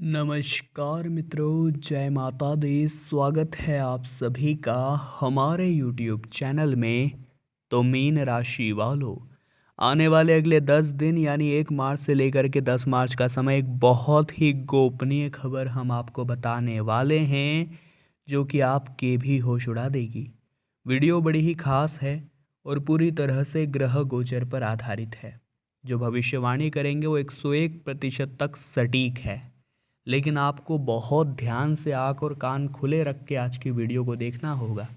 नमस्कार मित्रों, जय माता दी। स्वागत है आप सभी का हमारे YouTube चैनल में। तो मीन राशि वालों, आने वाले अगले 10 दिन यानी 1 मार्च से लेकर के 10 मार्च का समय एक बहुत ही गोपनीय खबर हम आपको बताने वाले हैं, जो कि आपके भी होश उड़ा देगी। वीडियो बड़ी ही खास है और पूरी तरह से ग्रह गोचर पर आधारित है। जो भविष्यवाणी करेंगे वो 101% तक सटीक है, लेकिन आपको बहुत ध्यान से आँख और कान खुले रख के आज की वीडियो को देखना होगा,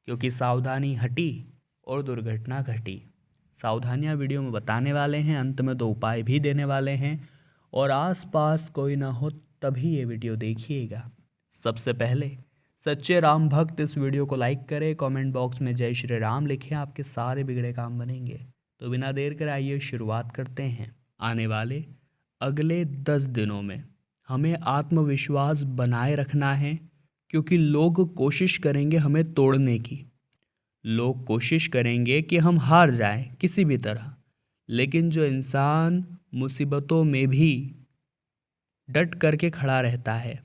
क्योंकि सावधानी हटी और दुर्घटना घटी। सावधानियां वीडियो में बताने वाले हैं, अंत में 2 उपाय भी देने वाले हैं, और आसपास कोई ना हो तभी ये वीडियो देखिएगा। सबसे पहले सच्चे राम भक्त इस वीडियो को लाइक करें, कमेंट बॉक्स में जय श्री राम लिखें, आपके सारे बिगड़े काम बनेंगे। तो बिना देर कर आइए शुरुआत करते हैं। आने वाले अगले 10 दिनों में हमें आत्मविश्वास बनाए रखना है, क्योंकि लोग कोशिश करेंगे हमें तोड़ने की। लोग कोशिश करेंगे कि हम हार जाएं किसी भी तरह, लेकिन जो इंसान मुसीबतों में भी डट करके खड़ा रहता है,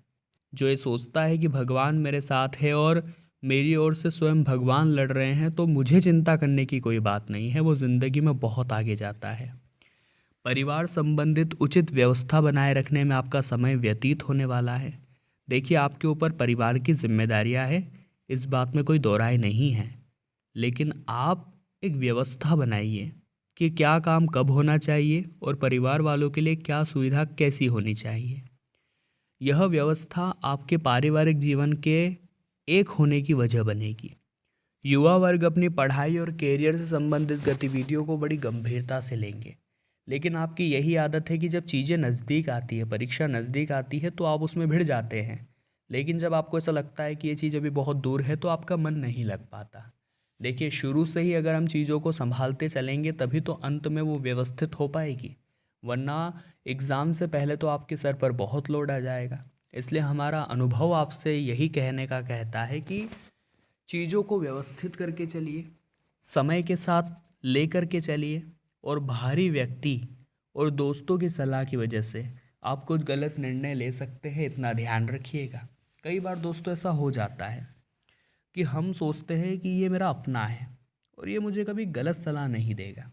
जो ये सोचता है कि भगवान मेरे साथ है और मेरी ओर से स्वयं भगवान लड़ रहे हैं, तो मुझे चिंता करने की कोई बात नहीं है, वो ज़िंदगी में बहुत आगे जाता है। परिवार संबंधित उचित व्यवस्था बनाए रखने में आपका समय व्यतीत होने वाला है। देखिए, आपके ऊपर परिवार की जिम्मेदारियां हैं, इस बात में कोई दो राय नहीं है, लेकिन आप एक व्यवस्था बनाइए कि क्या काम कब होना चाहिए और परिवार वालों के लिए क्या सुविधा कैसी होनी चाहिए। यह व्यवस्था आपके पारिवारिक जीवन के एक होने की वजह बनेगी। युवा वर्ग अपनी पढ़ाई और कैरियर से संबंधित गतिविधियों को बड़ी गंभीरता से लेंगे, लेकिन आपकी यही आदत है कि जब चीज़ें नज़दीक आती है, परीक्षा नज़दीक आती है, तो आप उसमें भिड़ जाते हैं। लेकिन जब आपको ऐसा लगता है कि ये चीज़ अभी बहुत दूर है, तो आपका मन नहीं लग पाता। देखिए, शुरू से ही अगर हम चीज़ों को संभालते चलेंगे तभी तो अंत में वो व्यवस्थित हो पाएगी, वरना एग्ज़ाम से पहले तो आपके सर पर बहुत लोड आ जाएगा। इसलिए हमारा अनुभव आपसे यही कहने का कहता है कि चीज़ों को व्यवस्थित करके चलिए, समय के साथ लेकर के चलिए, और बाहरी व्यक्ति और दोस्तों की सलाह की वजह से आप कुछ गलत निर्णय ले सकते हैं, इतना ध्यान रखिएगा। कई बार दोस्तों ऐसा हो जाता है कि हम सोचते हैं कि ये मेरा अपना है और ये मुझे कभी गलत सलाह नहीं देगा।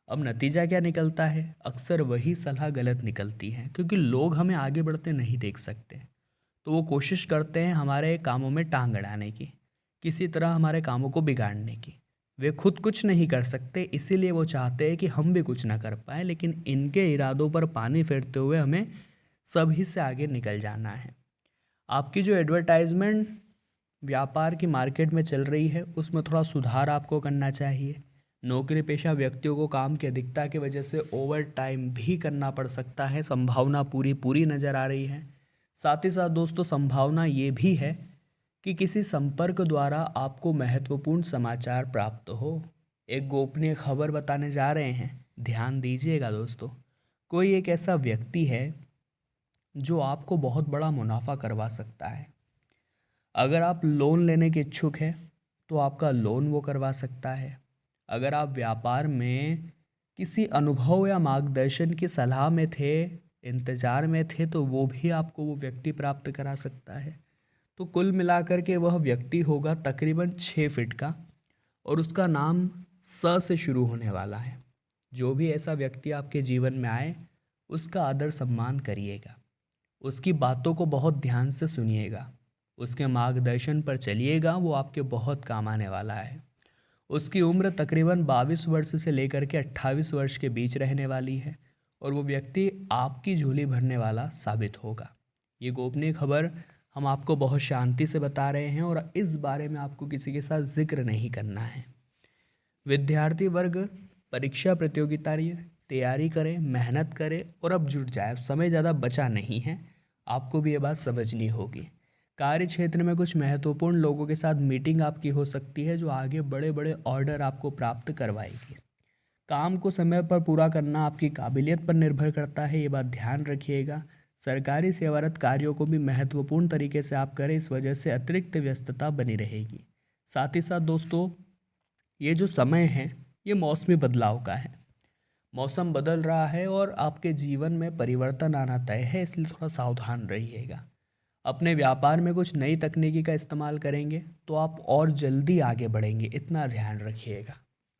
अब नतीजा क्या निकलता है? अक्सर वही सलाह गलत निकलती है, क्योंकि लोग हमें आगे बढ़ते नहीं देख सकते, तो वो कोशिश करते हैं हमारे कामों में टांग अड़ाने की, किसी तरह हमारे कामों को बिगाड़ने की। वे खुद कुछ नहीं कर सकते, इसीलिए वो चाहते हैं कि हम भी कुछ ना कर पाए, लेकिन इनके इरादों पर पानी फेरते हुए हमें सभी से आगे निकल जाना है। आपकी जो एडवर्टाइजमेंट व्यापार की मार्केट में चल रही है, उसमें थोड़ा सुधार आपको करना चाहिए। नौकरी पेशा व्यक्तियों को काम की अधिकता की वजह से ओवर टाइम भी करना पड़ सकता है, संभावना पूरी पूरी नज़र आ रही है। साथ ही साथ दोस्तों, संभावना ये भी है कि किसी संपर्क द्वारा आपको महत्वपूर्ण समाचार प्राप्त हो। एक गोपनीय खबर बताने जा रहे हैं, ध्यान दीजिएगा दोस्तों। कोई एक ऐसा व्यक्ति है जो आपको बहुत बड़ा मुनाफा करवा सकता है। अगर आप लोन लेने के इच्छुक हैं तो आपका लोन वो करवा सकता है। अगर आप व्यापार में किसी अनुभव या मार्गदर्शन की सलाह में थे, इंतज़ार में थे, तो वो भी आपको वो व्यक्ति प्राप्त करा सकता है। तो कुल मिलाकर के वह व्यक्ति होगा तकरीबन 6 फीट का, और उसका नाम स से शुरू होने वाला है। जो भी ऐसा व्यक्ति आपके जीवन में आए, उसका आदर सम्मान करिएगा, उसकी बातों को बहुत ध्यान से सुनिएगा, उसके मार्गदर्शन पर चलिएगा, वो आपके बहुत काम आने वाला है। उसकी उम्र तकरीबन 22 वर्ष से लेकर के 28 वर्ष के बीच रहने वाली है, और वो व्यक्ति आपकी झोली भरने वाला साबित होगा। ये गोपनीय खबर हम आपको बहुत शांति से बता रहे हैं, और इस बारे में आपको किसी के साथ जिक्र नहीं करना है। विद्यार्थी वर्ग परीक्षा प्रतियोगिता तैयारी करें, मेहनत करें, और अब जुट जाए, समय ज़्यादा बचा नहीं है, आपको भी ये बात समझनी होगी। कार्य क्षेत्र में कुछ महत्वपूर्ण लोगों के साथ मीटिंग आपकी हो सकती है, जो आगे बड़े बड़े ऑर्डर आपको प्राप्त करवाएगी। काम को समय पर पूरा करना आपकी काबिलियत पर निर्भर करता है, ये बात ध्यान रखिएगा। सरकारी सेवारत कार्यों को भी महत्वपूर्ण तरीके से आप करें, इस वजह से अतिरिक्त व्यस्तता बनी रहेगी। साथ ही साथ दोस्तों, ये जो समय है ये मौसमी बदलाव का है। मौसम बदल रहा है और आपके जीवन में परिवर्तन आना तय है, इसलिए थोड़ा सावधान रहिएगा। अपने व्यापार में कुछ नई तकनीकी का इस्तेमाल करेंगे तो आप और जल्दी आगे बढ़ेंगे, इतना ध्यान रखिएगा।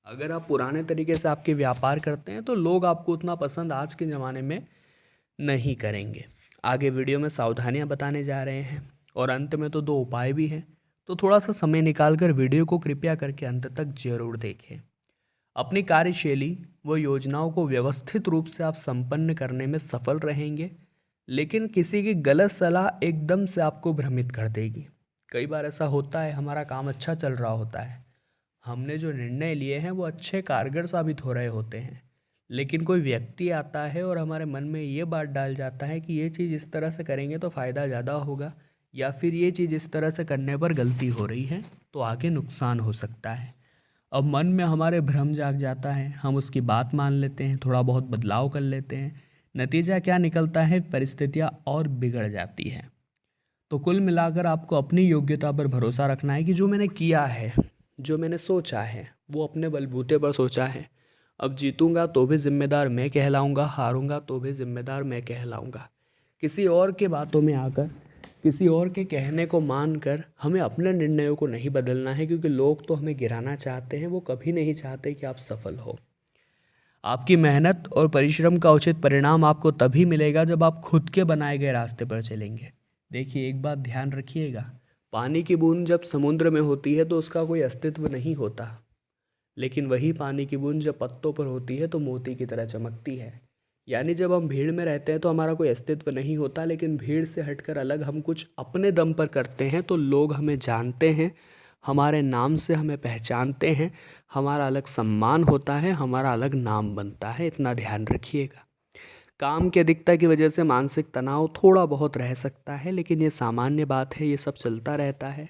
अगर आप पुराने तरीके से आपके व्यापार करते हैं तो लोग आपको उतना पसंद आज के ज़माने में नहीं करेंगे। आगे वीडियो में सावधानियां बताने जा रहे हैं और अंत में तो 2 उपाय भी हैं, तो थोड़ा सा समय निकाल कर वीडियो को कृपया करके अंत तक जरूर देखें। अपनी कार्यशैली व योजनाओं को व्यवस्थित रूप से आप संपन्न करने में सफल रहेंगे, लेकिन किसी की गलत सलाह एकदम से आपको भ्रमित कर देगी। कई बार ऐसा होता है, हमारा काम अच्छा चल रहा होता है, हमने जो निर्णय लिए हैं वो अच्छे कारगर साबित हो रहे होते हैं, लेकिन कोई व्यक्ति आता है और हमारे मन में ये बात डाल जाता है कि ये चीज़ इस तरह से करेंगे तो फ़ायदा ज़्यादा होगा, या फिर ये चीज़ इस तरह से करने पर गलती हो रही है तो आगे नुकसान हो सकता है। अब मन में हमारे भ्रम जाग जाता है, हम उसकी बात मान लेते हैं, थोड़ा बहुत बदलाव कर लेते हैं। नतीजा क्या निकलता है, परिस्थितियाँ और बिगड़ जाती हैं। तो कुल मिलाकर आपको अपनी योग्यता पर भरोसा रखना है कि जो मैंने किया है, जो मैंने सोचा है, वो अपने बलबूते पर सोचा है। अब जीतूंगा तो भी जिम्मेदार मैं कहलाऊंगा, हारूंगा तो भी जिम्मेदार मैं कहलाऊंगा। किसी और के बातों में आकर, किसी और के कहने को मानकर हमें अपने निर्णयों को नहीं बदलना है, क्योंकि लोग तो हमें गिराना चाहते हैं, वो कभी नहीं चाहते कि आप सफल हो। आपकी मेहनत और परिश्रम का उचित परिणाम आपको तभी मिलेगा जब आप खुद के बनाए गए रास्ते पर चलेंगे। देखिए, एक बात ध्यान रखिएगा, पानी की बूंद जब समुद्र में होती है तो उसका कोई अस्तित्व नहीं होता, लेकिन वही पानी की बूंद जब पत्तों पर होती है तो मोती की तरह चमकती है। यानी जब हम भीड़ में रहते हैं तो हमारा कोई अस्तित्व नहीं होता, लेकिन भीड़ से हटकर अलग हम कुछ अपने दम पर करते हैं तो लोग हमें जानते हैं, हमारे नाम से हमें पहचानते हैं, हमारा अलग सम्मान होता है, हमारा अलग नाम बनता है, इतना ध्यान रखिएगा। काम की अधिकता की वजह से मानसिक तनाव थोड़ा बहुत रह सकता है, लेकिन ये सामान्य बात है, ये सब चलता रहता है।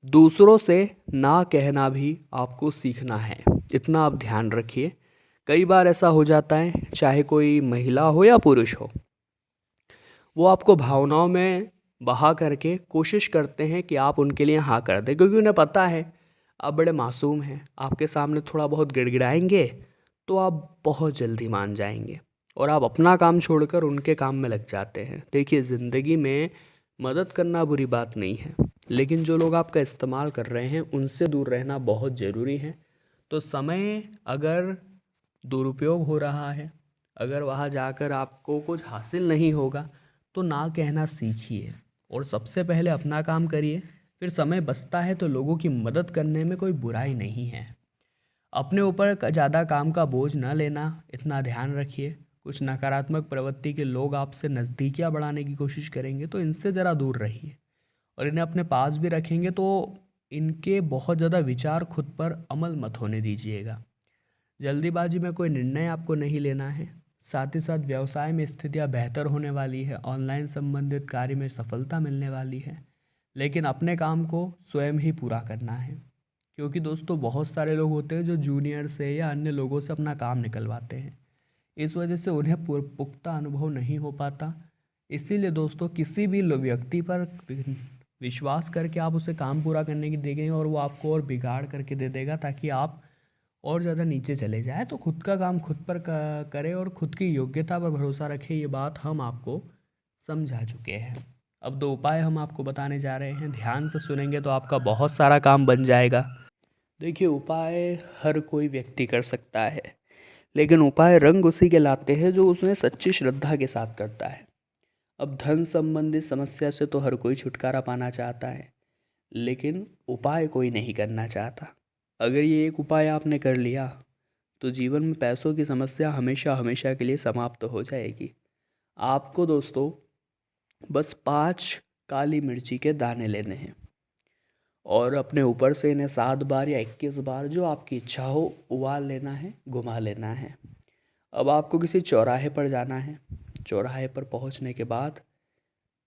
दूसरों से ना कहना भी आपको सीखना है, इतना आप ध्यान रखिए। कई बार ऐसा हो जाता है, चाहे कोई महिला हो या पुरुष हो, वो आपको भावनाओं में बहा करके कोशिश करते हैं कि आप उनके लिए हाँ कर दें, क्योंकि उन्हें पता है आप बड़े मासूम हैं। आपके सामने थोड़ा बहुत गिड़गिड़ाएंगे तो आप बहुत जल्दी मान जाएंगे और आप अपना काम छोड़कर उनके काम में लग जाते हैं। देखिए, ज़िंदगी में मदद करना बुरी बात नहीं है, लेकिन जो लोग आपका इस्तेमाल कर रहे हैं उनसे दूर रहना बहुत ज़रूरी है। तो समय अगर दुरुपयोग हो रहा है, अगर वहाँ जाकर आपको कुछ हासिल नहीं होगा, तो ना कहना सीखिए और सबसे पहले अपना काम करिए। फिर समय बचता है तो लोगों की मदद करने में कोई बुराई नहीं है। अपने ऊपर ज़्यादा काम का बोझ न लेना, इतना ध्यान रखिए। कुछ नकारात्मक प्रवृत्ति के लोग आपसे नज़दीकियाँ बढ़ाने की कोशिश करेंगे तो इनसे ज़रा दूर रहिए, और इन्हें अपने पास भी रखेंगे तो इनके बहुत ज़्यादा विचार खुद पर अमल मत होने दीजिएगा। जल्दीबाजी में कोई निर्णय आपको नहीं लेना है। साथ ही साथ व्यवसाय में स्थितियाँ बेहतर होने वाली है, ऑनलाइन संबंधित कार्य में सफलता मिलने वाली है, लेकिन अपने काम को स्वयं ही पूरा करना है। क्योंकि दोस्तों, बहुत सारे लोग होते हैं जो जूनियर से या अन्य लोगों से अपना काम निकलवाते हैं, इस वजह से उन्हें पुख्ता अनुभव नहीं हो पाता। इसीलिए दोस्तों, किसी भी व्यक्ति पर विश्वास करके आप उसे काम पूरा करने की देंगे और वो आपको और बिगाड़ करके दे देगा ताकि आप और ज़्यादा नीचे चले जाए। तो खुद का काम खुद पर करें और खुद की योग्यता पर भरोसा रखें, ये बात हम आपको समझा चुके हैं। अब 2 उपाय हम आपको बताने जा रहे हैं, ध्यान से सुनेंगे तो आपका बहुत सारा काम बन जाएगा। देखिए, उपाय हर कोई व्यक्ति कर सकता है, लेकिन उपाय रंग उसी के लाते हैं जो उसने सच्ची श्रद्धा के साथ करता है। अब धन संबंधी समस्या से तो हर कोई छुटकारा पाना चाहता है, लेकिन उपाय कोई नहीं करना चाहता। अगर ये एक उपाय आपने कर लिया तो जीवन में पैसों की समस्या हमेशा हमेशा के लिए समाप्त हो जाएगी। आपको दोस्तों बस 5 काली मिर्ची के दाने लेने हैं और अपने ऊपर से इन्हें 7 बार या 21 बार, जो आपकी इच्छा हो, उबाल लेना है, घुमा लेना है। अब आपको किसी चौराहे पर जाना है। चौराहे पर पहुंचने के बाद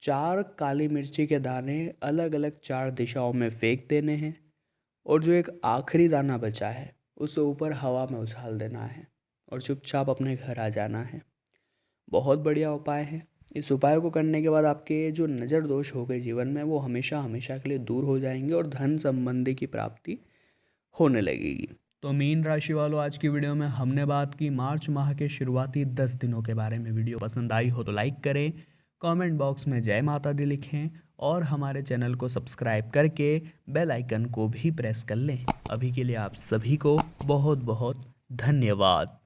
4 काली मिर्ची के दाने अलग अलग 4 दिशाओं में फेंक देने हैं और जो एक आखिरी दाना बचा है उसे ऊपर हवा में उछाल देना है और चुपचाप अपने घर आ जाना है। बहुत बढ़िया उपाय है। इस उपाय को करने के बाद आपके जो नज़र दोष हो गए जीवन में, वो हमेशा हमेशा के लिए दूर हो जाएंगे और धन संबंधी की प्राप्ति होने लगेगी। तो मीन राशि वालों, आज की वीडियो में हमने बात की मार्च माह के शुरुआती 10 दिनों के बारे में। वीडियो पसंद आई हो तो लाइक करें, कमेंट बॉक्स में जय माता दी लिखें और हमारे चैनल को सब्सक्राइब करके बेल आइकन को भी प्रेस कर लें। अभी के लिए आप सभी को बहुत बहुत धन्यवाद।